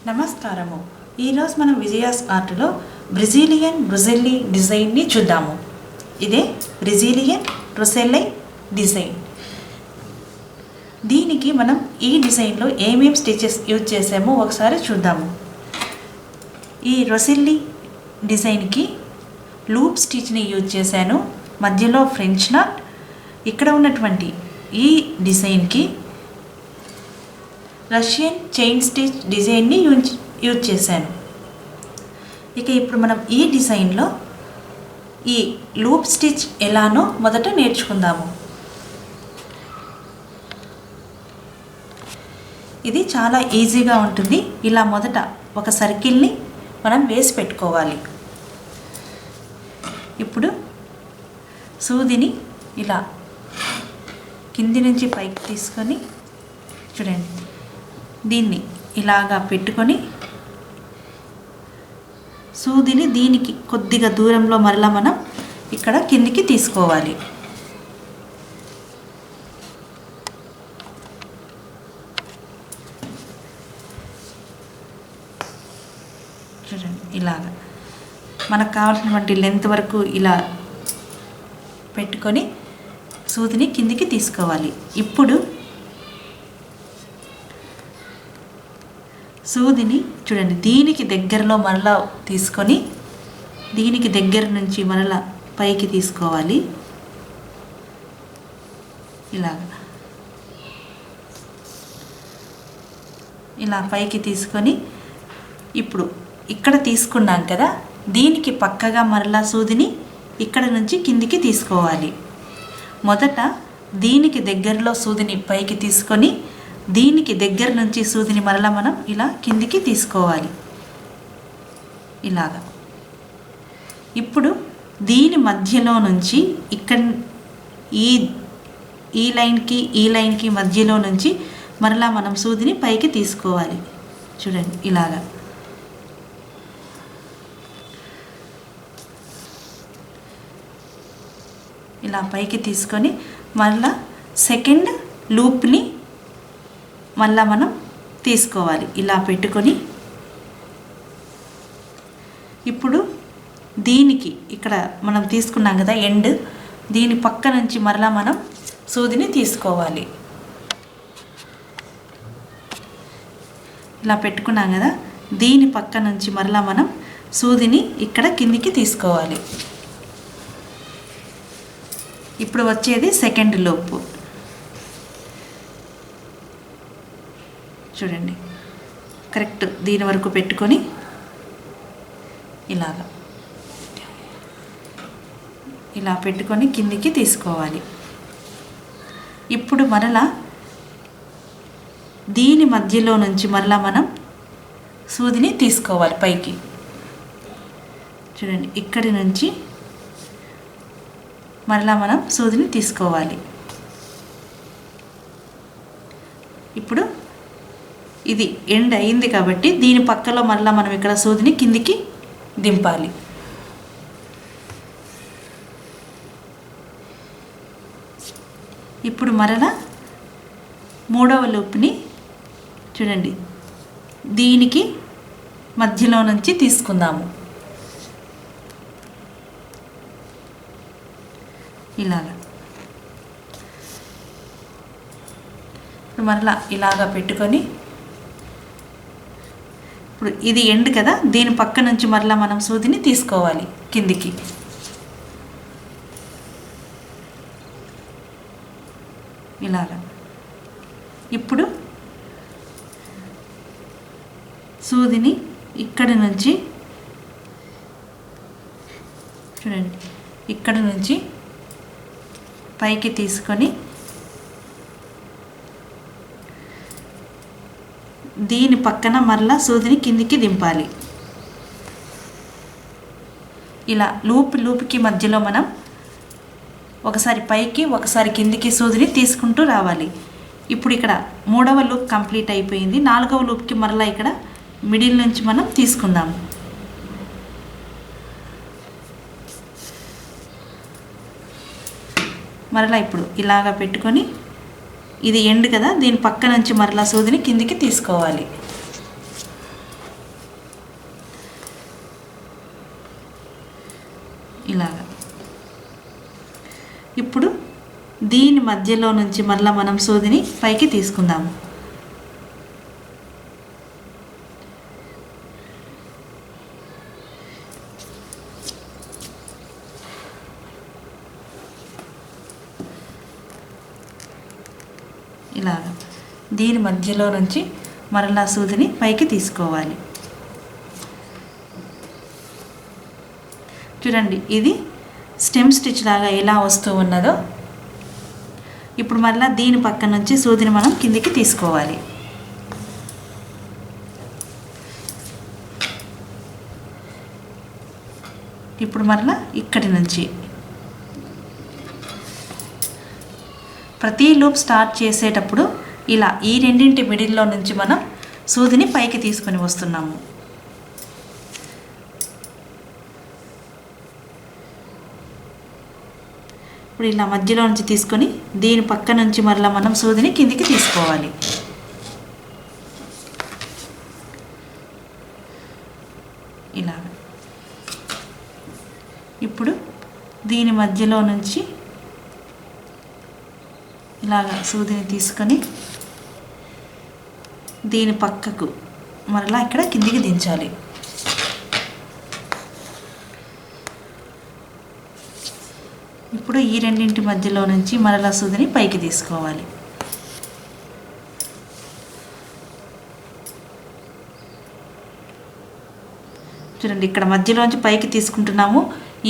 నమస్కారము. ఈరోజు మనం విజయాస్ ఆర్ట్లో బ్రెజిలియన్ డిజైన్ని చూద్దాము. ఇదే బ్రెజిలియన్ బ్రుసెల్లై డిజైన్. దీనికి మనం ఈ డిజైన్లో ఏమేమి స్టిచెస్ యూజ్ చేసామో ఒకసారి చూద్దాము. ఈ రొసెల్లి డిజైన్కి లూప్ స్టిచ్ని యూజ్ చేశాను, మధ్యలో ఫ్రెంచ్ నాట్. ఇక్కడ ఉన్నటువంటి ఈ డిజైన్కి రష్యన్ చైన్ స్టిచ్ డిజైన్ని యూజ్ చేశాను. ఇక ఇప్పుడు మనం ఈ డిజైన్లో ఈ లూప్ స్టిచ్ ఎలానో మొదట నేర్చుకుందాము. ఇది చాలా ఈజీగా ఉంటుంది. ఇలా మొదట ఒక సర్కిల్ని మనం వేసి పెట్టుకోవాలి. ఇప్పుడు సూదిని ఇలా కింది నుంచి పైకి తీసుకొని చూడండి, దీన్ని ఇలాగా పెట్టుకొని సూదిని దీనికి కొద్దిగా దూరంలో మరలా మనం ఇక్కడ కిందికి తీసుకోవాలి. చూడండి, ఇలాగా మనకు కావాల్సినటువంటి లెంత్ వరకు ఇలా పెట్టుకొని సూదిని కిందికి తీసుకోవాలి. ఇప్పుడు సూదిని చూడండి దీనికి దగ్గరలో మరలా తీసుకొని దీనికి దగ్గర నుంచి మరలా పైకి తీసుకోవాలి. ఇలా పైకి తీసుకొని ఇప్పుడు ఇక్కడ తీసుకున్నాం కదా, దీనికి పక్కగా మరలా సూదిని ఇక్కడ నుంచి కిందికి తీసుకోవాలి. మొదట దీనికి దగ్గరలో సూదిని పైకి తీసుకొని దీనికి దగ్గర నుంచి సూదిని మరలా మనం ఇలా కిందికి తీసుకోవాలి. ఇలాగా ఇప్పుడు దీని మధ్యలో నుంచి ఇక్కడ ఈ లైన్కి మధ్యలో నుంచి మరలా మనం సూదిని పైకి తీసుకోవాలి. చూడండి, ఇలాగా ఇలా పైకి తీసుకొని మరలా సెకండ్ లూప్ని మళ్ళా మనం తీసుకోవాలి. ఇలా పెట్టుకొని ఇప్పుడు దీనికి ఇక్కడ మనం తీసుకున్నాం కదా ఎండ్, దీని పక్క నుంచి మరలా మనం సూదిని తీసుకోవాలి. ఇలా పెట్టుకున్నాం కదా, దీని పక్క నుంచి మరలా మనం సూదిని ఇక్కడ కిందికి తీసుకోవాలి. ఇప్పుడు వచ్చేది సెకండ్ లూప్. చూడండి, కరెక్ట్ దీని వరకు పెట్టుకొని ఇలా పెట్టుకొని కిందికి తీసుకోవాలి. ఇప్పుడు మరలా దీని మధ్యలో నుంచి మరలా మనం సూదిని తీసుకోవాలి పైకి. చూడండి, ఇక్కడి నుంచి మరలా మనం సూదిని తీసుకోవాలి. ఇప్పుడు ఇది ఎండ్ అయింది కాబట్టి దీని పక్కలో మరలా మనం ఇక్కడ సూదిని కిందికి దింపాలి. ఇప్పుడు మరలా మూడవ లూప్ని చూడండి దీనికి మధ్యలో నుంచి తీసుకుందాము. ఇలాగా మరలా ఇలాగా పెట్టుకొని ఇప్పుడు ఇది ఎండ్ కదా, దీని పక్క నుంచి మరలా మనం సూదిని తీసుకోవాలి కిందికి. ఇలాగా ఇప్పుడు సూదిని ఇక్కడి నుంచి చూడండి ఇక్కడి నుంచి పైకి తీసుకొని దీని పక్కన మరలా సూదిని కిందికి దింపాలి. ఇలా లూప్కి మధ్యలో మనం ఒకసారి పైకి ఒకసారి కిందికి సూదిని తీసుకుంటూ రావాలి. ఇప్పుడు ఇక్కడ మూడవ లూప్ కంప్లీట్ అయిపోయింది. నాలుగవ లూప్కి మరలా ఇక్కడ మిడిల్ నుంచి మనం తీసుకుందాము. మరలా ఇప్పుడు ఇలాగా పెట్టుకొని ఇది ఎండ్ కదా, దీని పక్క నుంచి మరలా సూదిని కిందికి తీసుకోవాలి. ఇప్పుడు దీని మధ్యలో నుంచి మళ్ళీ మనం సూదిని పైకి తీసుకుందాము. ఇలాగ దీని మధ్యలో నుంచి మరలా సూదిని పైకి తీసుకోవాలి. చూడండి, ఇది స్టెమ్ స్టిచ్ లాగా ఎలా వస్తూ ఉన్నదో. ఇప్పుడు మరలా దీని పక్క నుంచి సూదిని మనం కిందికి తీసుకోవాలి. ఇప్పుడు మరలా ఇక్కడి నుంచి ప్రతి లూప్ స్టార్ట్ చేసేటప్పుడు ఇలా ఈ రెండింటి మిడిల్లో నుంచి మనం సూదిని పైకి తీసుకొని వస్తున్నాము. ఇప్పుడు ఇలా మధ్యలో నుంచి తీసుకొని దీని పక్క నుంచి మరలా మనం సూదిని కిందికి తీసుకోవాలి. ఇలా ఇప్పుడు దీని మధ్యలో నుంచి ఇలాగా సూదిని తీసుకొని దీని పక్కకు మరలా ఇక్కడ కిందికి దించాలి. ఇప్పుడు ఈ రెండింటి మధ్యలో నుంచి మరలా సూదిని పైకి తీసుకోవాలి. చూడండి, ఇక్కడ మధ్యలోంచి పైకి తీసుకుంటున్నాము.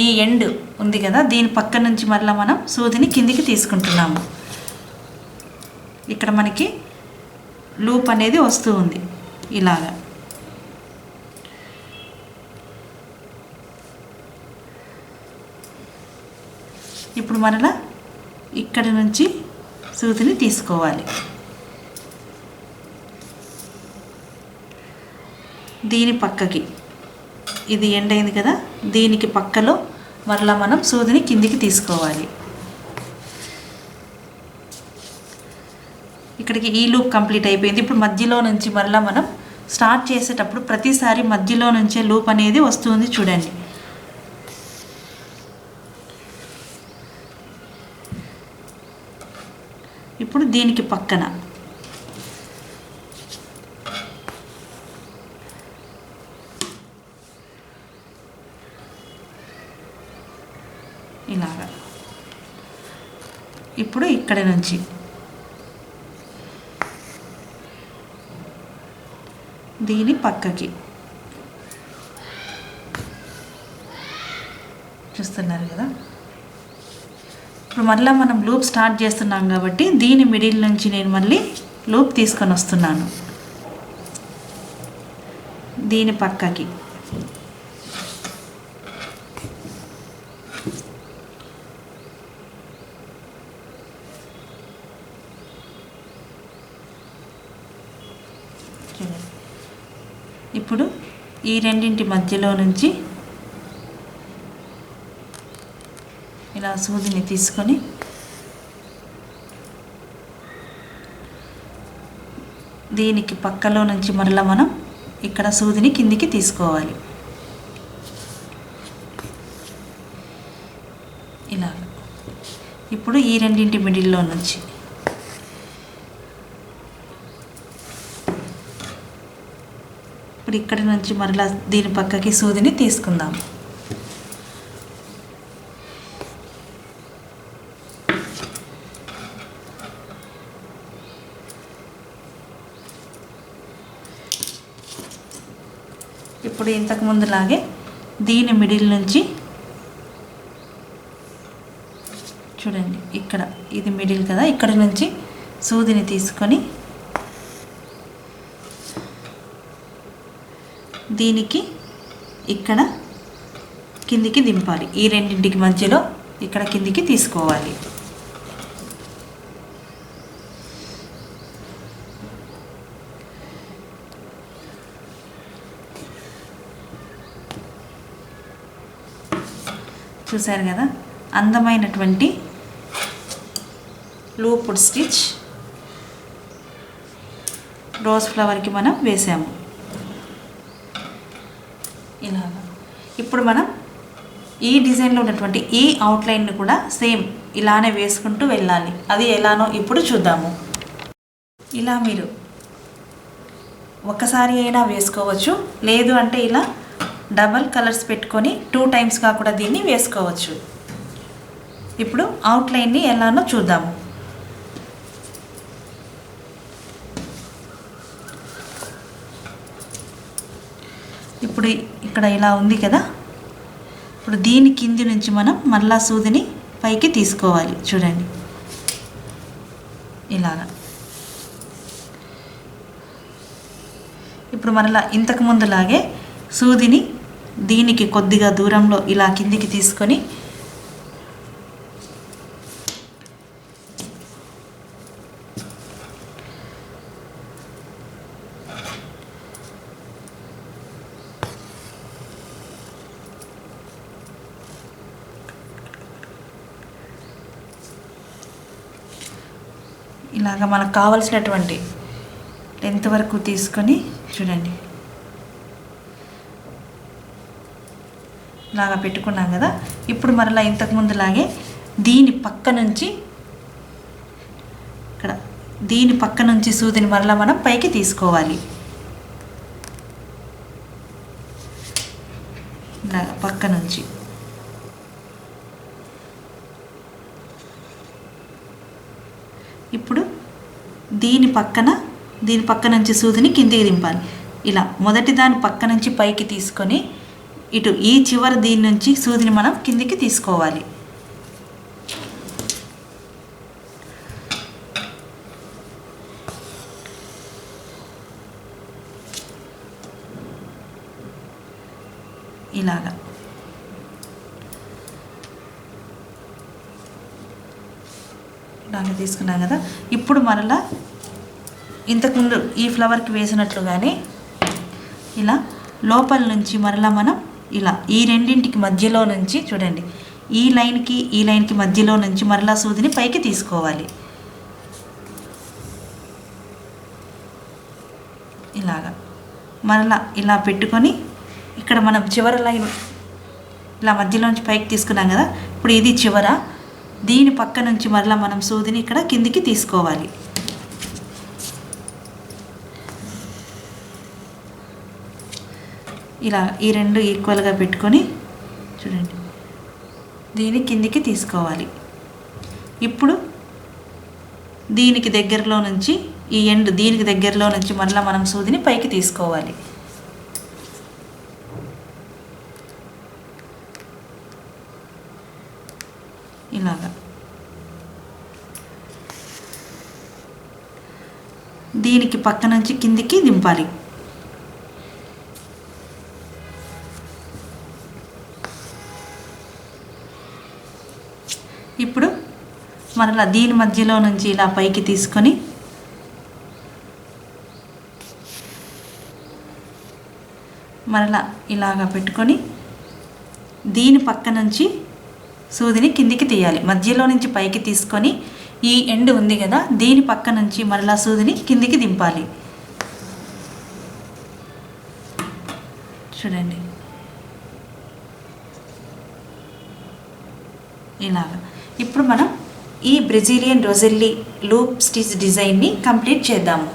ఈ ఎండ్ ఉంది కదా, దీని పక్క నుంచి మరలా మనం సూదిని కిందికి తీసుకుంటున్నాము. ఇక్కడ మనకి లూప్ అనేది వస్తూ ఉంది ఇలాగా. ఇప్పుడు మరలా ఇక్కడి నుంచి సూదిని తీసుకోవాలి. దీని పక్కకి ఇది ఎండ్ అయింది కదా, దీనికి పక్కలో మరలా మనం సూదిని కిందికి తీసుకోవాలి. ఇక్కడికి ఈ లూప్ కంప్లీట్ అయిపోయింది. ఇప్పుడు మధ్యలో నుంచి మరలా మనం స్టార్ట్ చేసేటప్పుడు ప్రతిసారి మధ్యలో నుంచే లూప్ అనేది వస్తుంది. చూడండి, ఇప్పుడు దీనికి పక్కన ఇలాగా. ఇప్పుడు ఇక్కడ నుంచి దీని పక్కకి చూస్తున్నారు కదా. ఇప్పుడు మళ్ళీ మనం లూప్ స్టార్ట్ చేస్తున్నాం కాబట్టి దీని మిడిల్ నుంచి నేను మళ్ళీ లూప్ తీసుకొని వస్తున్నాను. దీని పక్కకి ఇప్పుడు ఈ రెండింటి మధ్యలో నుంచి ఇలా సూదిని తీసుకొని దీనికి పక్కలో నుంచి మరలా మనం ఇక్కడ సూదిని కిందికి తీసుకోవాలి. ఇలా ఇప్పుడు ఈ రెండింటి మిడిల్లో నుంచి ఇప్పుడు ఇక్కడి నుంచి మరలా దీని పక్కకి సూదిని తీసుకుందాం. ఇప్పుడు ఇంతకు ముందులాగే దీని మిడిల్ నుంచి చూడండి, ఇక్కడ ఇది మిడిల్ కదా, ఇక్కడ నుంచి సూదిని తీసుకొని దీనికి ఇక్కడ కిందికి దింపాలి. ఈ రెండింటికి మధ్యలో ఇక్కడ కిందికి తీసుకోవాలి. చూసారు కదా, అందమైనటువంటి లూప్డ్ స్టిచ్ రోజ్ ఫ్లవర్కి మనం వేసాము. ఇలాగా ఇప్పుడు మనం ఈ డిజైన్లో ఉన్నటువంటి ఈ అవుట్లైన్ని కూడా సేమ్ ఇలానే వేసుకుంటూ వెళ్ళాలి. అది ఎలానో ఇప్పుడు చూద్దాము. ఇలా మీరు ఒకసారి అయినా వేసుకోవచ్చు, లేదు అంటే ఇలా డబల్ కలర్స్ పెట్టుకొని 2 టైమ్స్గా కూడా దీన్ని వేసుకోవచ్చు. ఇప్పుడు అవుట్లైన్ని ఎలానో చూద్దాము. ఇప్పుడు ఇక్కడ ఇలా ఉంది కదా, ఇప్పుడు దీని కింది నుంచి మనం మళ్ళా సూదిని పైకి తీసుకోవాలి. చూడండి ఇలాగా. ఇప్పుడు మరలా ఇంతకు ముందులాగే సూదిని దీనికి కొద్దిగా దూరంలో ఇలా కిందికి తీసుకొని ఇలాగ మనకు కావలసినటువంటి లెంత్ వరకు తీసుకొని చూడండి ఇలాగా పెట్టుకున్నాం కదా. ఇప్పుడు మరలా ఇంతకుముందులాగే దీని పక్క నుంచి ఇక్కడ దీని పక్క నుంచి సూదిని మరలా మనం పైకి తీసుకోవాలి. ఇలాగ పక్క నుంచి ఇప్పుడు దీని పక్క నుంచి సూదిని కిందికి దింపాలి. ఇలా మొదటి దాని పక్క నుంచి పైకి తీసుకొని ఇటు ఈ చివరి దీని నుంచి సూదిని మనం కిందికి తీసుకోవాలి. ఇలాగా ఇలాగ తీసుకున్నాం కదా. ఇప్పుడు మరలా ఇంతకుముందు ఈ ఫ్లవర్కి వేసినట్లుగానే ఇలా లోపల నుంచి మరలా మనం ఇలా ఈ రెండింటికి మధ్యలో నుంచి చూడండి, ఈ లైన్కి మధ్యలో నుంచి మరలా సూదిని పైకి తీసుకోవాలి. ఇలాగా మరలా ఇలా పెట్టుకొని ఇక్కడ మనం చివరి లైన్ ఇలా మధ్యలోంచి పైకి తీసుకున్నాం కదా. ఇప్పుడు ఇది చివర, దీని పక్క నుంచి మరలా మనం సూదిని ఇక్కడ కిందికి తీసుకోవాలి. ఇలా ఈ రెండు ఈక్వల్గా పెట్టుకొని చూడండి దీని కిందికి తీసుకోవాలి. ఇప్పుడు దీనికి దగ్గరలో నుంచి ఈ ఎండ్ దీనికి దగ్గరలో నుంచి మరలా మనం సూదిని పైకి తీసుకోవాలి. ఇలాగా దీనికి పక్క నుంచి కిందికి దింపాలి. ఇప్పుడు మరలా దీని మధ్యలో నుంచి ఇలా పైకి తీసుకొని మరలా ఇలాగా పెట్టుకొని దీని పక్క నుంచి సూదిని కిందికి తీయాలి. మధ్యలో నుంచి పైకి తీసుకొని ఈ ఎండ్ ఉంది కదా, దీని పక్క నుంచి మరలా సూదిని కిందికి దింపాలి. చూడండి ఇలాగా. ఇప్పుడు మనం ఈ బ్రెజిలియన్ రోజెల్లీ లూప్ స్టిచ్ డిజైన్ని కంప్లీట్ చేద్దాము.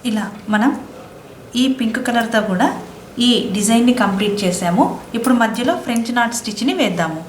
ఇలా మనం ఈ పింక్ కలర్తో కూడా ఈ డిజైన్ని కంప్లీట్ చేసాము. ఇప్పుడు మధ్యలో ఫ్రెంచ్ నాట్ స్టిచ్ని వేద్దాము.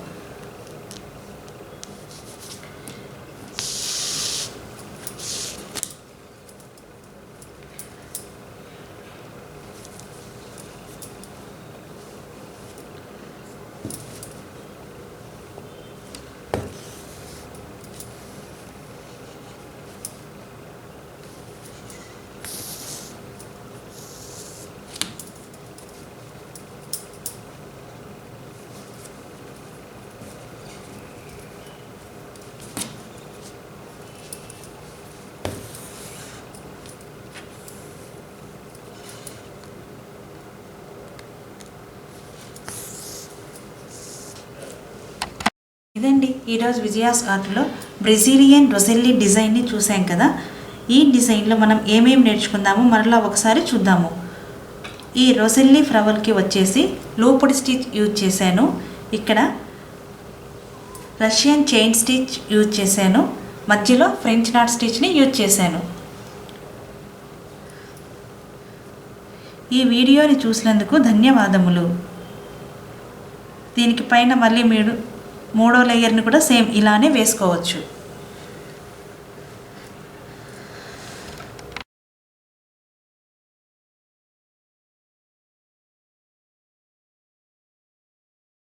ఇదండి ఈరోజు విజయాస్ ఆర్ట్లో బ్రెజిలియన్ రొసెల్లి డిజైన్ని చూసాం కదా. ఈ డిజైన్లో మనం ఏమేమి నేర్చుకుందామో మరలా ఒకసారి చూద్దాము. ఈ రొసెల్లి ఫ్లవర్కి వచ్చేసి లోపడి స్టిచ్ యూజ్ చేశాను. ఇక్కడ రష్యన్ చైన్ స్టిచ్ యూజ్ చేశాను. మధ్యలో ఫ్రెంచ్ నాట్ స్టిచ్ని యూజ్ చేశాను. ఈ వీడియోని చూసినందుకు ధన్యవాదములు. దీనికి పైన మళ్ళీ మీరు 3వ లేయర్ని కూడా సేమ్ ఇలానే వేసుకోవచ్చు.